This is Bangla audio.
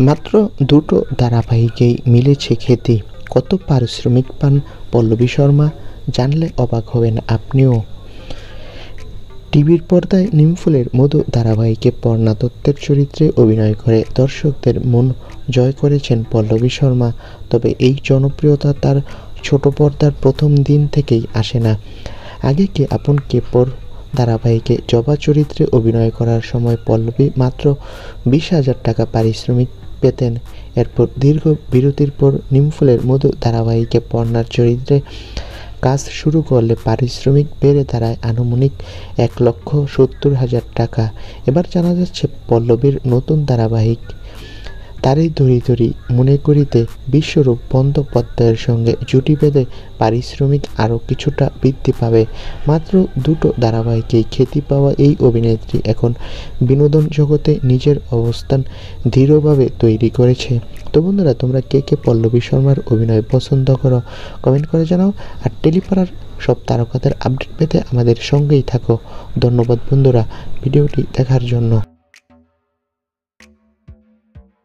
মাত্র দুটো ধারাবাহিকেই মিলেছে খ্যাতি। কত পারিশ্রমিক পান পল্লবী শর্মা, জানলে অবাক হবেন আপনিও। টিভির পর্দায় নিমফুলের মধু ধারাবাহিকে পর্ণা দত্তের চরিত্রে অভিনয় করে দর্শকদের মন জয় করেছেন পল্লবী শর্মা। তবে এই জনপ্রিয়তা তার ছোট পর্দার প্রথম দিন থেকেই আসে না। আগে কে আপন কে পর ধারাবাহিকে জবা চরিত্রে অভিনয় করার সময় পল্লবী মাত্র 20,000 টাকা পারিশ্রমিক পেতেন। এরপর দীর্ঘ বিরতির পর নিমফুলের মধু ধারাবাহিকে পর্ণার চরিত্রে কাজ শুরু করলে পারিশ্রমিক বেড়ে দাঁড়ায় আনুমানিক 1,70,000 টাকা। এবার জানা যাচ্ছে পল্লবীর নতুন ধারাবাহিক তারই ধরি ধরি মনে করিতে বিশ্বরূপ বন্দ্যোপাধ্যায়ের সঙ্গে জুটি বেঁধে পারিশ্রমিক আরও কিছুটা বৃদ্ধি পাবে। মাত্র দুটো ধারাবাহিকেই খ্যাতি পাওয়া এই অভিনেত্রী এখন বিনোদন জগতে নিজের অবস্থান দৃঢ়ভাবে তৈরি করেছে। তো বন্ধুরা, তোমরা কে কে পল্লবী শর্মার অভিনয় পছন্দ করো কমেন্ট করে জানাও। আর টেলিপাড়ার সব তারকাদের আপডেট পেতে আমাদের সঙ্গেই থাকো। ধন্যবাদ বন্ধুরা ভিডিওটি দেখার জন্য।